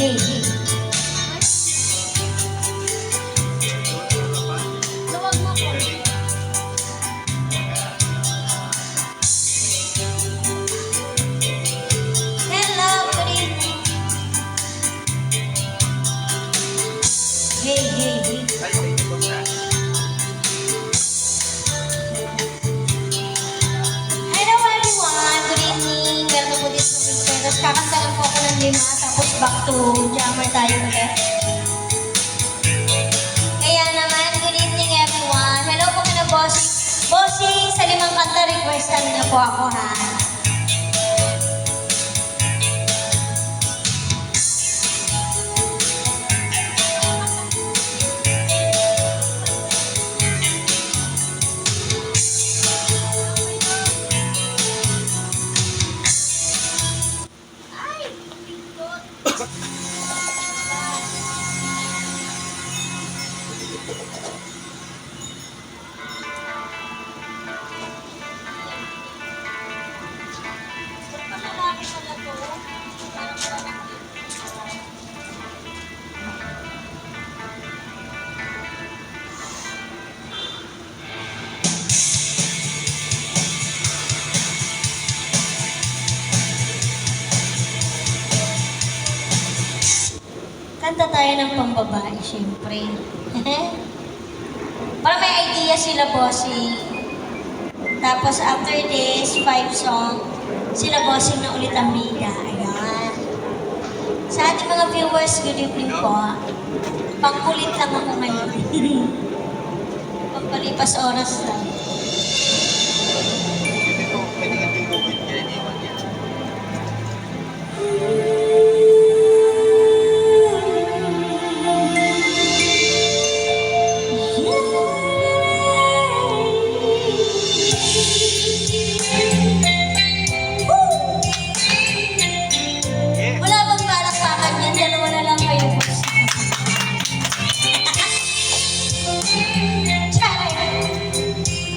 hey, hey. Luwag mo po. Hello, good evening. Hey, hey, hey. Hello everyone, good evening. Welcome po dito sa Big Tapos kakanta lang po ako ng 5, tapos back to jammer tayo ulit. Kaya naman, good evening everyone. Hello po kina Bossing. Bossing, sa 5 kanta, requestan niyo po ako ha. Kanta tayo ng pambabae, syempre. Para may idea sila, Bossing. Tapos after this, 5 song, sila Bossing na ulit ang bida. Ayan. Sa ating mga viewers, good evening po. Pangkulit lang ako ngayon. Pagpalipas oras lang. Wala bang palakpakan yan? Dalawa na lang kayo. Charay!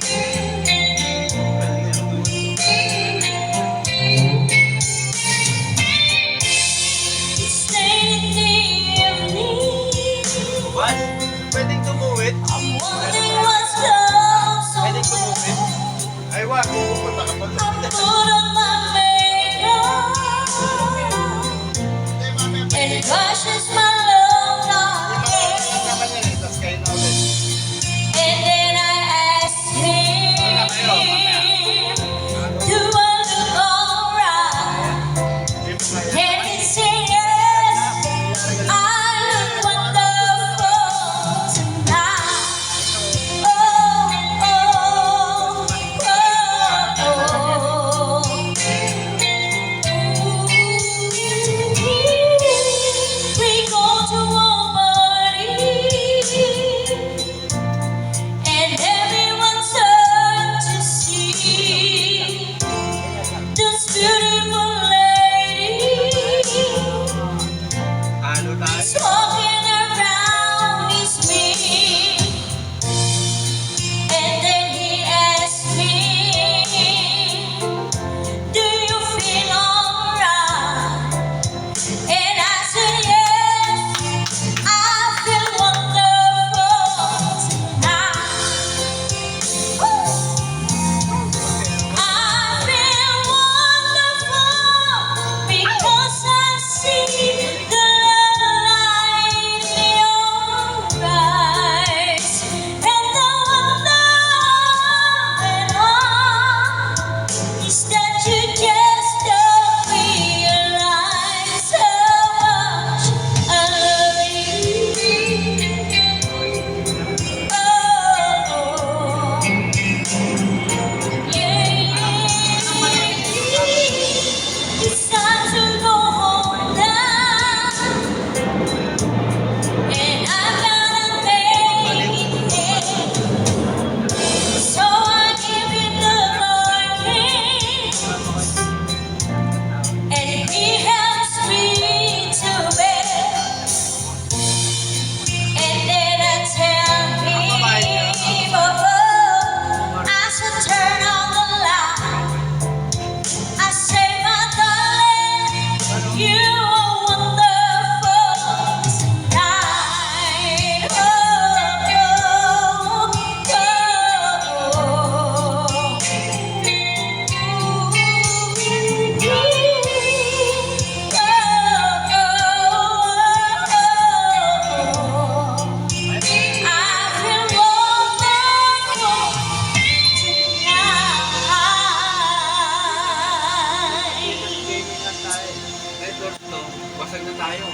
Basag na tayo.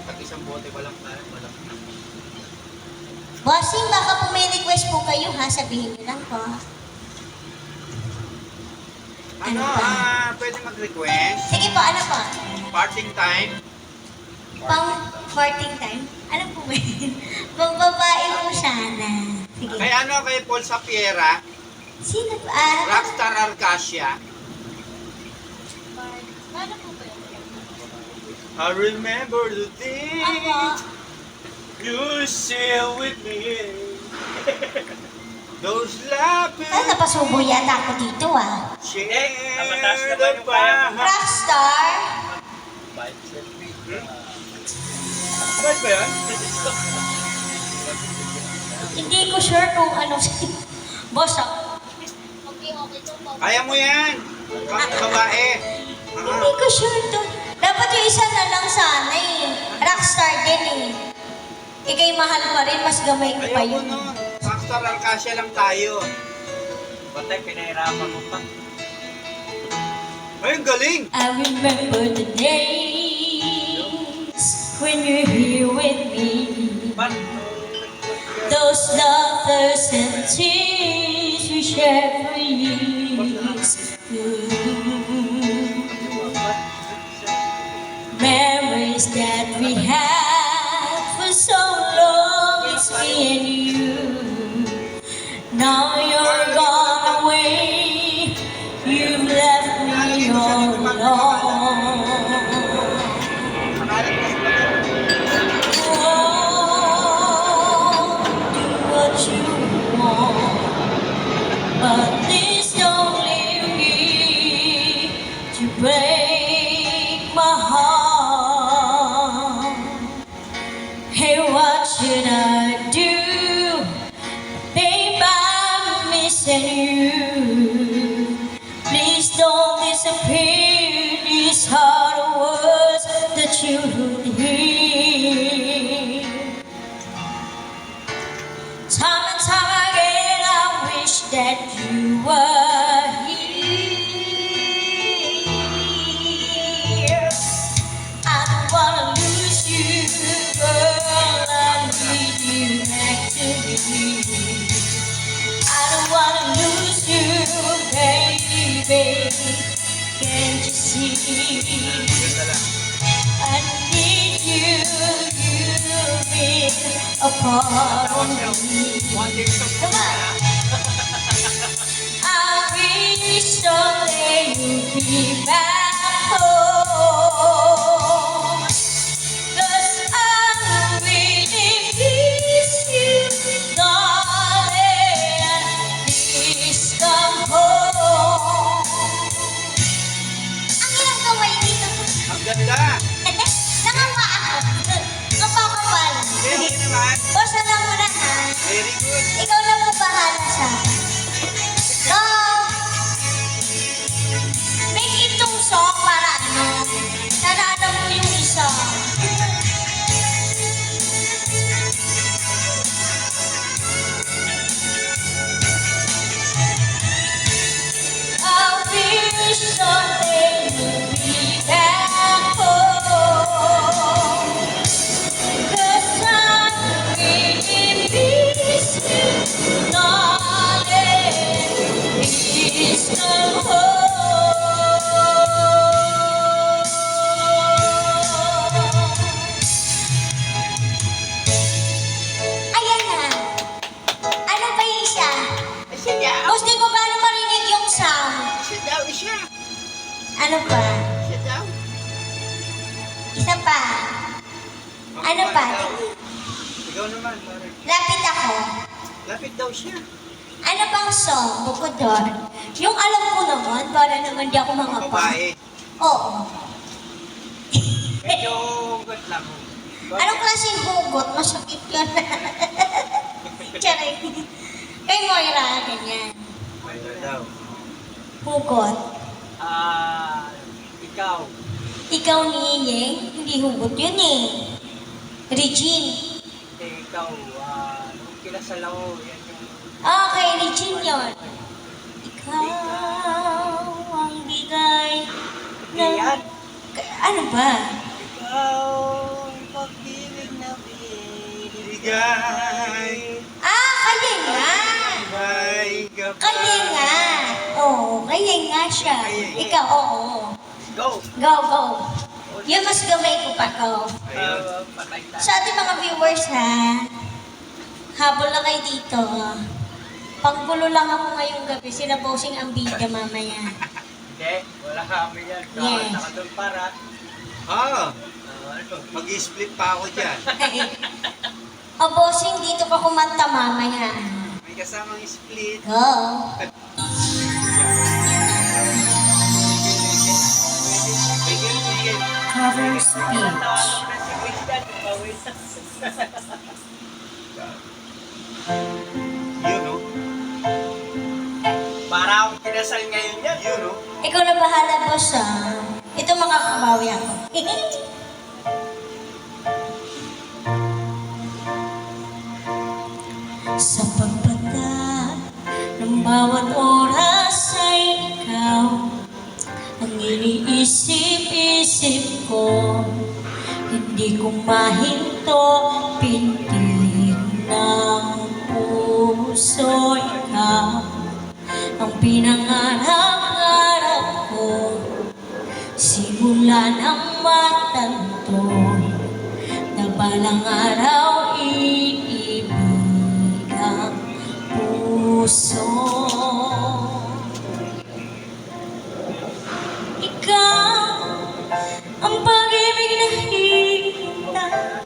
Pag isang bote pa lang tayo, malaki na. Bossing, baka po may request po kayo ha, sabihin niyo lang po. Ano, Ano ba? pwede mag-request? Sige po, ano po? Parting time. Pang farting time? Ano po ba yun? Pang babae po sana. Sige. Kay ano, kay Paul Sapiera, Sino po? Rockstar Arcasia. Paano po ba yun? I remember the day Ako. you share with me. Those laughing Ay, napasubo yata ako dito ah. share the bahay. Rockstar? Ba't ba yan? Hindi ko sure kung ano si Boss ako. Okay to po. Kaya mo yan. Pang babae. Hindi ko sure to. Dapat yung isa na lang sana eh. Rockstar din eh. Ikay mahal pa rin, mas gamay ko pa Ayaw ko yun. nun. Rockstar Arcasia lang tayo. Patay, pinahirapan mo pa. Ay, ang galing. I remember the days when you're here with me. Those laughers and tears we shared for years. Memories that we had for so long, it's me and you. Now you're gone away, you've left me all alone. Oh, do what you want, but please don't leave me to break my heart. Hey, what should I do? Babe, I'm missing you. Please don't disappear. These are the words that you would hear. Time and time again, I wish that you were here. I don't wanna lose you, girl. I need you next to me. I don't wanna lose you, baby. Can't you see? I need you, you've been a part of me. Come on. I wish someday you'd be back home. 'Cause I really miss you, darling. Please come home. Ang ilang kamay dito. Ang ganda. Nakapa ako. Kapakapal. Very naman. Boss, alam mo na ha. Very good. Ikaw na po bahala sa akin. So, make itong song para ano. Sana alam mo yung isa. I wish someday you'd be back home. 'Cause I really miss you, darling. Please come home. Ayan na. Ano pa yung isa? Siya daw. Boss, di ko paano marinig yung sound. Siya daw. Siya. Ano pa? Siya daw. Isa pa. Ano pa? Ikaw naman, pare. Lapit ako. Lapit daw siya. Ano bang song bukod doon? Yung alam ko naman, para naman di ako mga pa. Babae. Oo. Medyo good lang. Anong klaseng hugot? Masakit yun. Charay. Kay Moira, ganyan. Mayroon daw. Hugot. Ikaw. Ikaw ni Yeng, hindi hugot yun eh. Regine. Ikaw. Nung kinasal ako, yan yung... Okay, Regine yun. Ikaw ang bigay ng... Yan. Ano ba? ikaw ang pag-ibig na binibigay. Bigay. Kaya nga. May Kaya nga. Oo, kaya nga siya. Ikaw, oo. Go! Go, go. Yung mas gamay ko pa, go. Patay tayo. Sa ating mga viewers ha, habol na kayo dito. Panggulo lang ako ngayong gabi, sila bossing ang bida mamaya. Hindi, wala kami yan. Yes. Nakatun para. Ah, Ano? mag-split pa ako dyan. O bossing, dito ka kumanta mamaya. May kasamang split. Go. Sige. Cover speech. Tawa ko na si Winston. Pawis. Yun, no? Para akong kinasal ngayon yan. Yun, no? Ikaw na bahala, boss ha. Ito makakabawi ako. Sa pagbata ng bawat oras ay ikaw ang iniisip-isip ko. Hindi ko mahinto, pintig ng puso ikaw ang pinangarap-ngarap ko. Simula ng matanto na balang araw iibig ang puso. Ikaw ang pag-ibig na hihintay,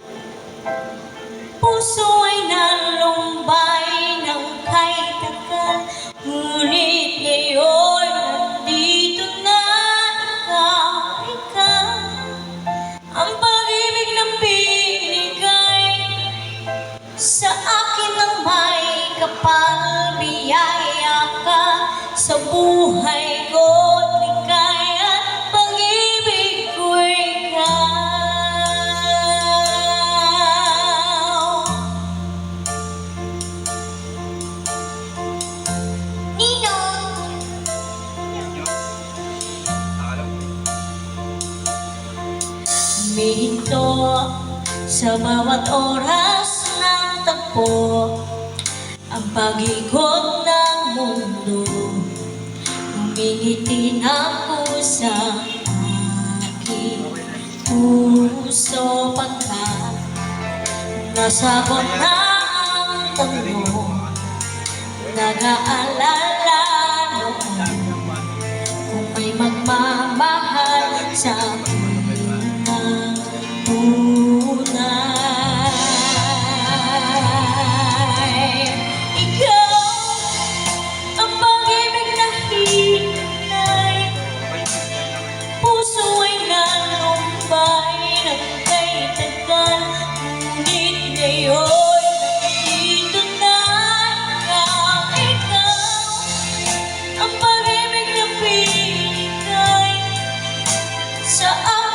puso ay nalumbay ng kahit tagal. Ngunit ngayon nandito na ikaw ang pag-ibig na binigay sa akin ng may kapal. Biyaya ka sa buhay ko, ligaya at pag-ibig ko ikaw. Ninong! Yun. Akala ko. Humihinto sa bawat oras ng tagpo ang pag-ikot ng mundo. Humingiti na ako sa aking puso pagkat nasagot na ang tanong. Nag-aalala noon kung may magmamahal sa akin ng tunay. Ikaw ang pag-ibig na hinay, puso ay nalumbay ng kay tagal. Ngunit ngayon nandito na ikaw ang pag-ibig na binigay sa akin.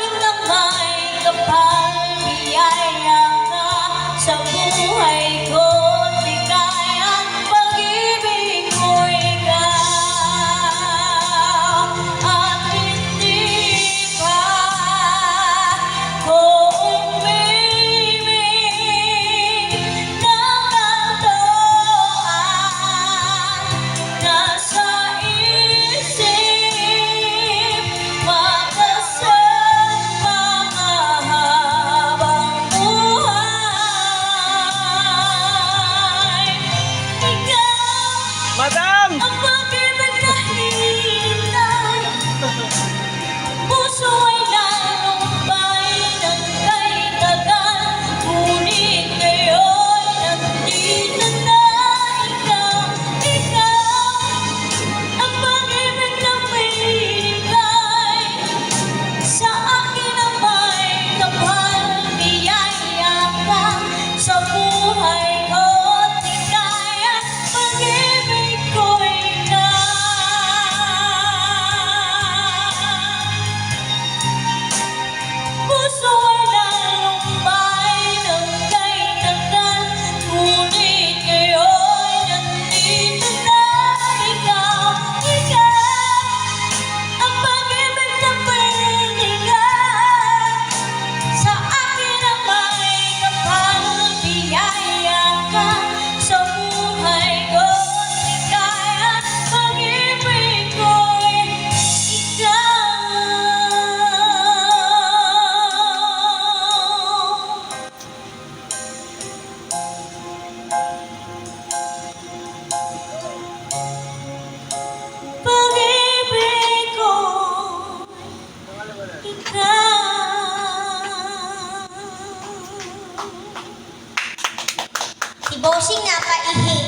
bossing napaihi.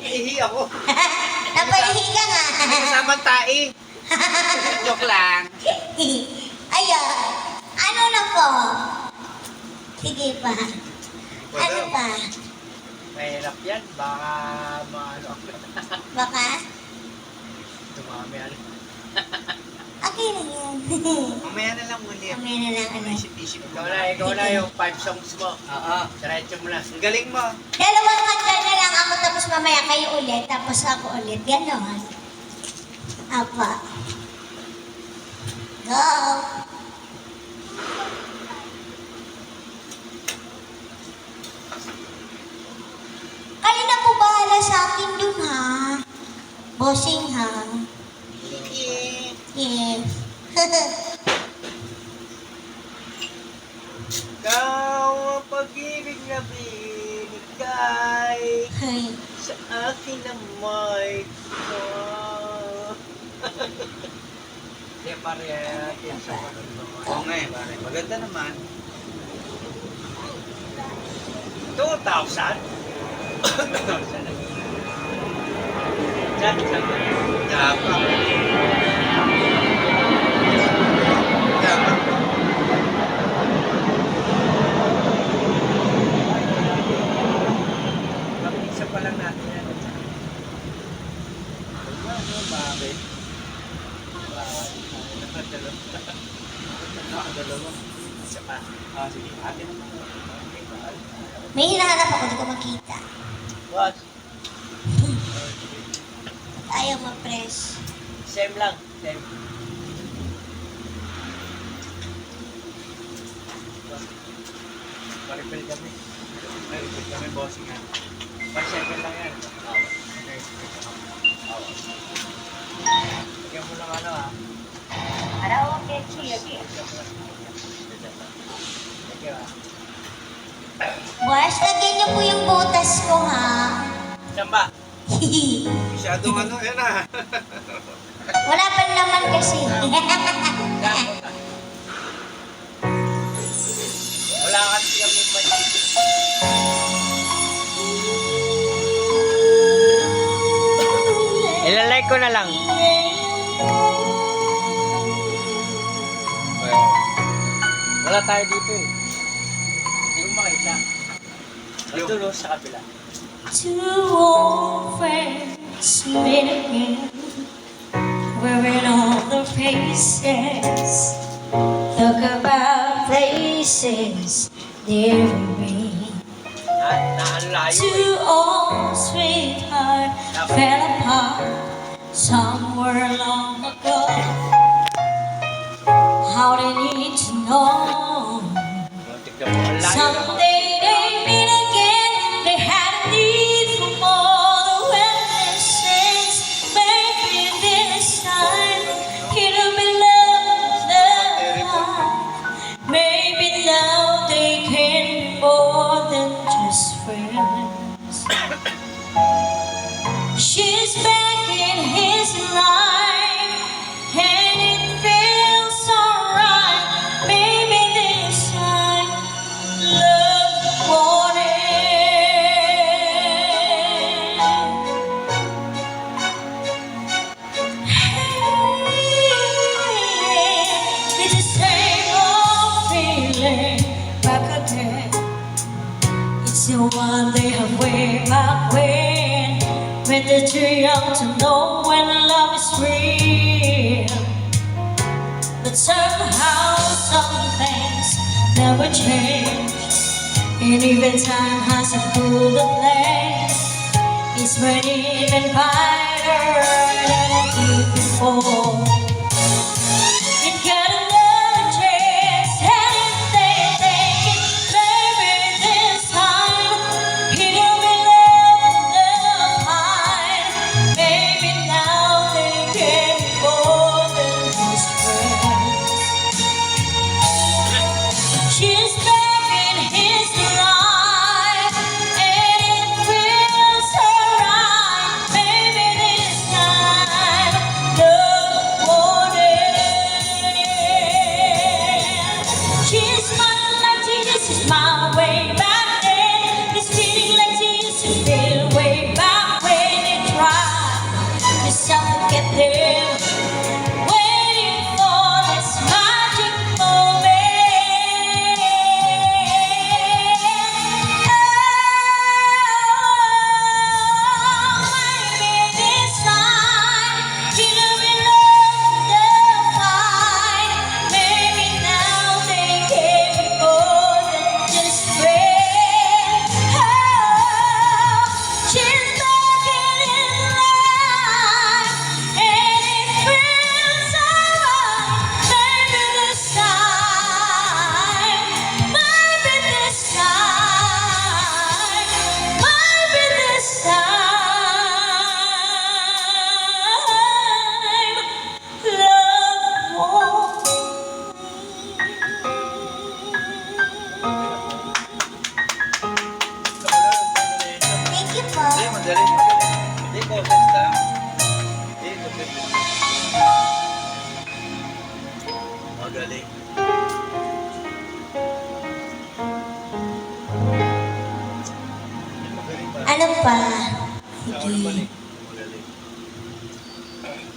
Ihi ako. Napaihi ka nga. Kasamang tae. Joke lang. Ayan. Ano na po? Sige pa. Ano pa? Mahirap yan. Baka maano ako. Baka? Tumami ano. Okay na yan. Mamaya na lang muli. Mamaya na lang ano. Isip-isip ko. Ikaw na yung 5 songs mo. Oo. Diretso mo na. Ang galing mo. Dalawang kanta na lang ako tapos mamaya kayo ulit tapos ako ulit. Ganon. Apa. Go. Kayo na po bahala sa akin dun ha. Bossing ha. Yeah. Yes. Ikaw ang pag-ibig na binigay sa akin na may Hindi pare, yan sa Oo nga eh, pare. Maganda naman. 2,000? 2,000 Diyan, Yapa. Yapa. Mag-isa pa lang natin yan. Bakit? Dalawa. Isa pa. Sige. Atin naman. May hinahanap ako, di ko makita. What? Ayaw ma-press. Same lang. Same. Maripil kami. Maripil kami, bossing nga. 1 second lang yan. Okay. Lagyan mo lang ano ha. Thank you ha. Boss, lagyan niyo po yung butas ko ha. Saan ba? Masyadong ano, yan ah. Wala pa naman kasi. Saan punta? Wala kasi kami budget. Ilalike ko na lang. Wala tayo dito eh. Hindi ko makita. Nagtulo sa kabila. Two old friends meet again, wearing all the faces. Talk about places they've been. Naalayo eh. Two old sweethearts fell apart somewhere long ago. How they need to know. Tignan mo, ang layo naman. Someday they meet again. They had a need for more witnesses. Maybe this time it'll be love, love. Maybe now they can be more than just friends. She's back in his life, and it feels so right. Maybe this time love won't end. It's the same old feeling back again. It's the one they have way back when they're too young to know when love is real. But somehow some things never change, and even time hasn't cooled the flame. It's burning even brighter than it did before. It got another chance, and if they take it, maybe this time it'll be love, love high. Maybe now they can be more than just friends. She's back in his life, and it feels so right. Maybe this time love Magaling. Magaling pa. Ano pa? Ako Sige. balik. Magaling.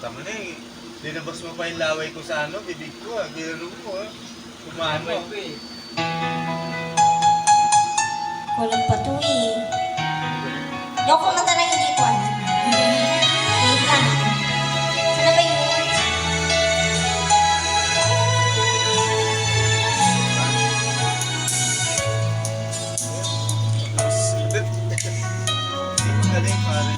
Tama na eh. Linabas mo pa yung laway ko sa ano, bibig ko ah. Ginanong mo ah. Kumano. Walang pa to eh. Yung kumanta na hindi ko alam. Wait lang. Sana ba yun? Magaling pare.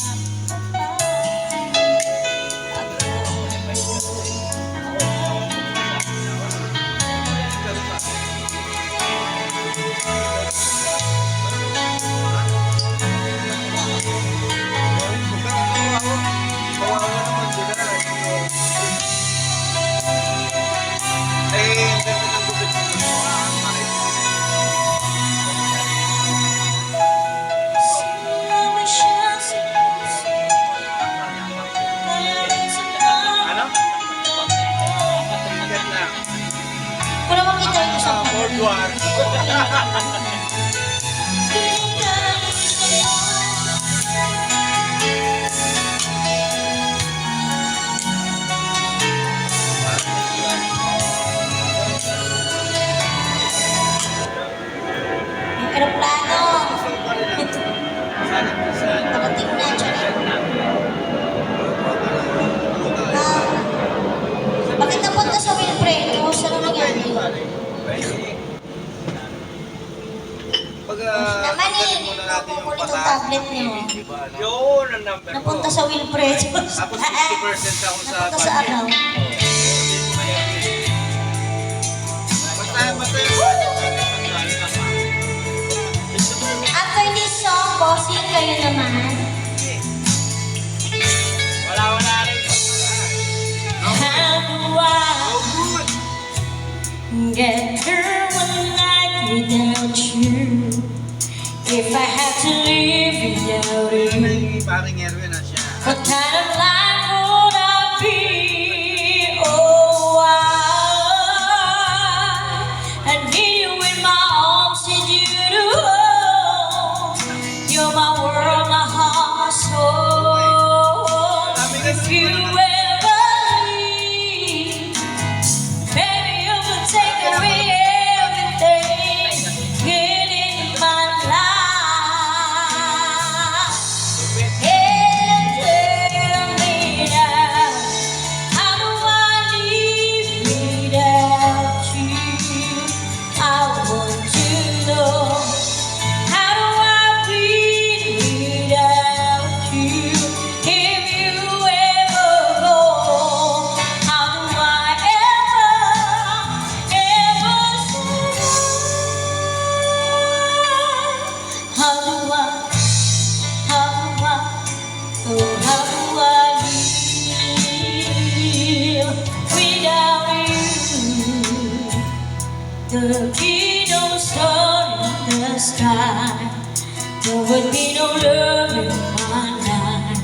Ano? Sikat na. Wala makita yung isang World War. Yung aeroplano. Sana minsan. Parating na dyan. Bakit napunta sa Wilfredo? Saan ang nangyari? Pag Naman eh, tanggalin muna natin yung nakukulit ang patas, tablet niyo. di ba, ano? Yun ang number ko. Napunta sa Wilfredo. Tapos 50% ako sa Napunta sa ano? Basta yung budget natin After this song, bossing kayo naman. Wala rin. How do I get through one night without you? If I had to live without Yun na you, yung parang Erwin na siya. what kind of life would I be? Oh, I need you in my arms, need you to hold. You're my world, my heart, my soul. If you ever leave, baby, you will take away everything in my life. And tell me now, how do I live without you? I want to know, how do I breathe without you? If you ever go, how do I ever survive? How do I live without you? There'd be no sun in the sky. There would be no love in my life.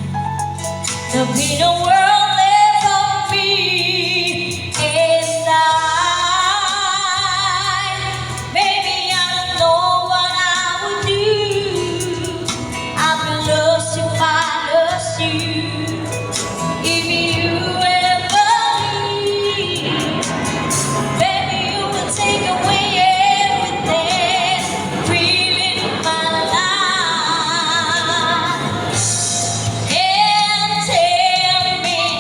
There'd be no world left for me and I. Baby, I don't know what I would do. I'd be lost if I lost you. If you ever leave, baby, you will take away everything real in my life. And tell me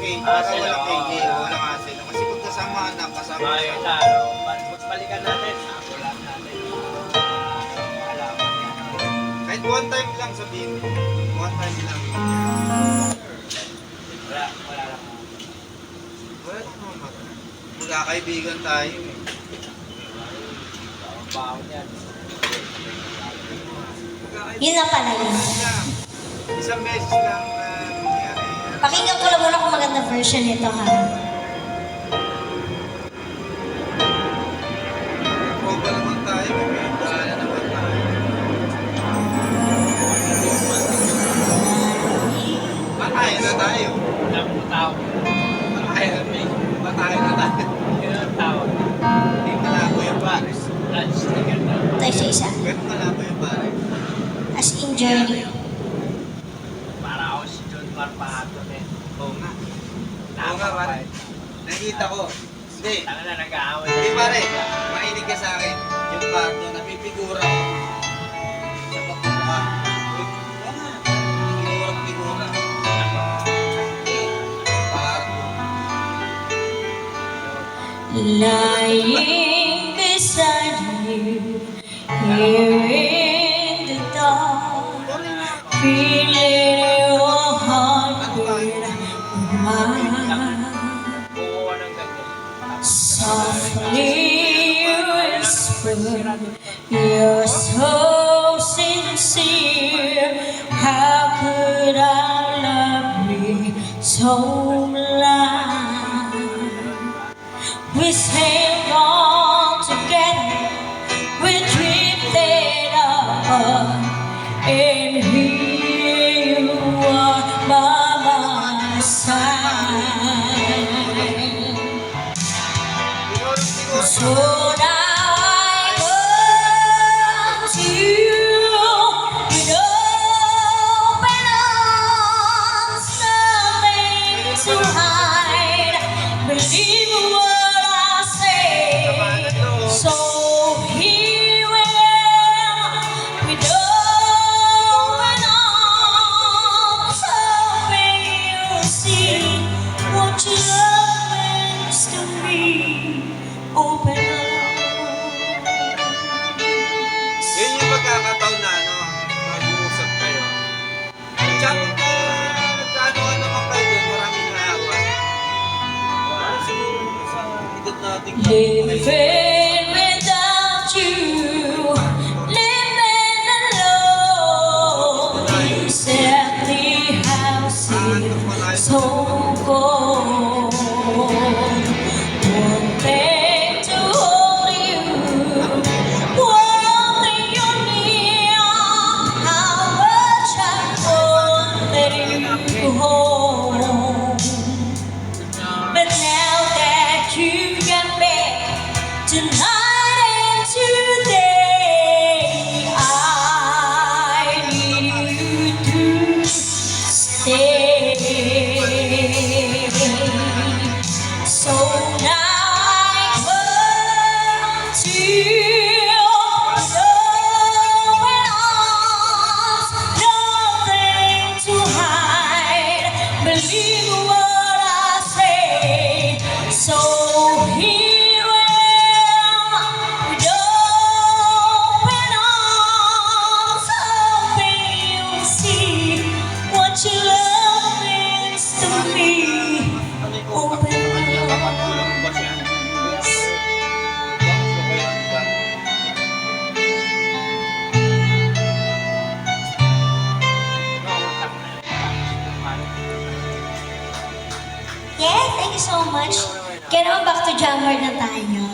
KJ. Ah, Para sila, walang KJ. oo. Walang hassle. Kasi pag kasama anak, kasama Bakit kasama. ano, magbalikan natin. Ako lang natin. Alaman yan. Kahit one time lang sabihin mo. One time lang. Wala lang. Wala naman. Magkakaibigan tayo eh. Baon yan. Yun na pala yun. Lang. Isang beses lang na nangyari. Pakinggan ko lang muna kung maganda version nito ha. Proba naman tayo. May pinagdaanan naman tayo. Matayo na tayo. Alam mo tao. Matayo na tayo. Matayo na tayo. Yun ang tao. Hindi malabo yung pares. Lunch na ganda. Tayo sa isa. Pero malabo yung pares. As in journey. Para ako si John Marpahato eh. Oo nga. Oo nga pare. Nakita ko. Hindi. Tanga na nag-aaway. Hindi pare. Mainig ka sa akin. Yung parto, napipigura ko. Sa pagkukuha. Oo nga. Figura. Parto. Lying beside you, here in the dark, feeling your heart beat with mine. Kukuha ng ganyan. Softly whisper, you're so sincere. How could I love you so blind? We sang all together, we drifted apart, and here you are by my side. So now I come to you with open arms, nothing to hide. Believe what I say. So here I am with open arms, hoping you'll see what your love means to me. Open arms. Yun yung magkakataon na ano, mag-uusap kayo. Chat ka, nagkaano naman kayo doon, maraming naawan. Para siguro sa edad natin. Living without you, living alone, these empty houses so cold. One thing to hold you, one thing you're near, how much I wanted you home. But now that you've got back tonight and today, I need you to stay. So now I come to you with open arms, nothing to hide. Believe what I say. So here I am with open arms, hoping you'll see what your love means to me. Open Kapag-ulang ba siya? Bakit mo kayo ang iba? Yes, thank you so much. Kaya naman back to Jammer na tayo.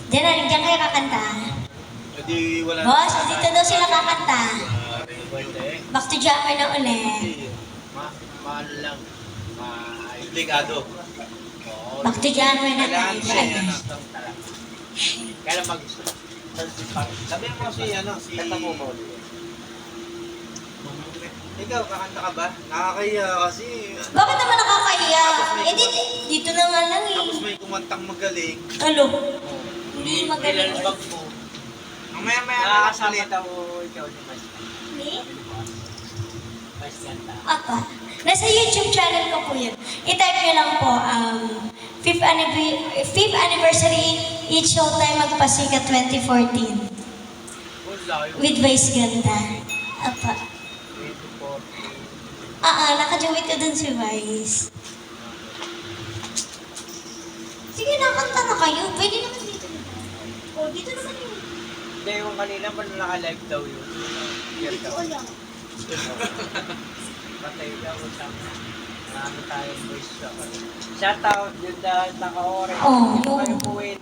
Diyan kayo kakanta. Hindi wala. Boss, dito daw sila kakanta. Pwede. Back to Jammer na ulit. Mahal lang. Delikado. Oo. Back to Jammer na tayo. Kailangan siya yan. Kailan mag-gusto? Sabi mo si ano, si... Kanta mo mo. Ikaw, kakanta ka ba? Nakakaya kasi. Bakit naman nakakahiya? Eh, dito na nga lang Tapos eh. may kumantang magaling. Alo, hindi magaling. Nilalabag mo. Ang maya-maya na lang Nakakasama ulit. daw ikaw ni Mas. Hindi? Vice ganda. Apa. Nasa YouTube channel ko po yun. I-type nyo lang po, 5th anniversary, Each Showtime Magpasikat 2014. Wala yun. With Vice Ganda. Apa. 2014. Nakajoin ko dun si Vice. Sige, nakanta na kayo. Pwede naman dito. O, dito naman yun. Hindi, yung kanina pa naka-live daw yun. Dito ko lang. Patay daw. Marami tayong voice. Shoutout, yun dahil naka-orange. Oh, Kayo yun. po eh,